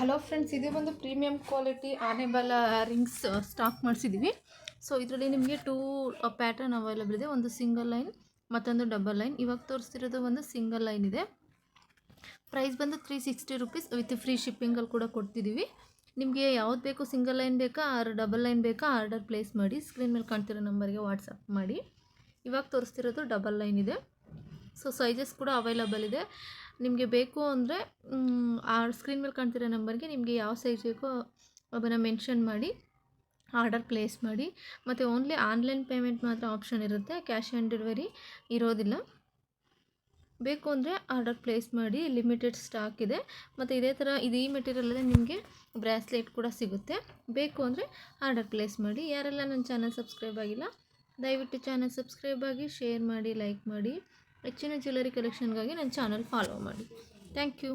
Hello friends, ಇದು ಬಂದು premium quality ಆನೆಬಲ್ ರಿಂಗ್ಸ್ ಸ್ಟಾಕ್ ಮಾಡಿಸಿದ್ದೀವಿ. ಸೊ ಇದರಲ್ಲಿ ನಿಮಗೆ 2 ಪ್ಯಾಟರ್ನ್ ಅವೈಲೇಬಲ್ ಇದೆ. ಒಂದು ಸಿಂಗಲ್ ಲೈನ್, ಮತ್ತೊಂದು ಡಬಲ್ ಲೈನ್. ಇವಾಗ ತೋರಿಸ್ತಿರೋದು ಒಂದು ಸಿಂಗಲ್ ಲೈನ್ ಇದೆ. ಪ್ರೈಸ್ ಬಂದು 360 ರುಪೀಸ್ ವಿತ್ ಫ್ರೀ ಶಿಪ್ಪಿಂಗಲ್ಲಿ ಕೂಡ ಕೊಡ್ತಿದ್ದೀವಿ. ನಿಮಗೆ ಯಾವ್ದು ಬೇಕು, ಸಿಂಗಲ್ ಲೈನ್ ಬೇಕಾ ಆರ್ ಡಬಲ್ ಲೈನ್ ಬೇಕಾ, ಆರ್ಡರ್ ಪ್ಲೇಸ್ ಮಾಡಿ. ಸ್ಕ್ರೀನ್ ಮೇಲೆ ಕಾಣ್ತಿರೋ ನಂಬರ್ಗೆ ವಾಟ್ಸಪ್ ಮಾಡಿ. ಇವಾಗ ತೋರಿಸ್ತಿರೋದು ಡಬಲ್ ಲೈನ್ ಇದೆ. ಸೊ ಸೈಜಸ್ ಕೂಡ ಅವೈಲಬಲ್ ಇದೆ. ನಿಮಗೆ ಬೇಕು ಅಂದರೆ ಆ ಸ್ಕ್ರೀನ್ ಮೇಲೆ ಕಾಣ್ತಿರೋ ನಂಬರ್ಗೆ ನಿಮಗೆ ಯಾವ ಸೈಜ್ ಬೇಕೋ ಅದನ್ನು ಮೆನ್ಷನ್ ಮಾಡಿ ಆರ್ಡರ್ ಪ್ಲೇಸ್ ಮಾಡಿ. ಮತ್ತು ಓನ್ಲಿ ಆನ್ಲೈನ್ ಪೇಮೆಂಟ್ ಮಾತ್ರ ಆಪ್ಷನ್ ಇರುತ್ತೆ, ಕ್ಯಾಶ್ ಆನ್ ಡೆಲಿವರಿ ಇರೋದಿಲ್ಲ. ಬೇಕು ಅಂದರೆ ಆರ್ಡರ್ ಪ್ಲೇಸ್ ಮಾಡಿ. ಲಿಮಿಟೆಡ್ ಸ್ಟಾಕ್ ಇದೆ. ಮತ್ತು ಇದೇ ಥರ ಈ ಮೆಟೀರಿಯಲಲ್ಲೇ ನಿಮಗೆ ಬ್ರಾಸ್ಲೆಟ್ ಕೂಡ ಸಿಗುತ್ತೆ. ಬೇಕು ಅಂದರೆ ಆರ್ಡರ್ ಪ್ಲೇಸ್ ಮಾಡಿ. ಯಾರೆಲ್ಲ ನನ್ನ ಚಾನಲ್ ಸಬ್ಸ್ಕ್ರೈಬ್ ಆಗಿಲ್ಲ, ದಯವಿಟ್ಟು ಚಾನಲ್ ಸಬ್ಸ್ಕ್ರೈಬ್ ಆಗಿ, ಶೇರ್ ಮಾಡಿ, ಲೈಕ್ ಮಾಡಿ. ಹೆಚ್ಚಿನ ಜ್ಯುವೆಲರಿ ಕಲೆಕ್ಷನ್ಗಾಗಿ ನನ್ನ ಚಾನಲ್ ಫಾಲೋ ಮಾಡಿ. Thank you.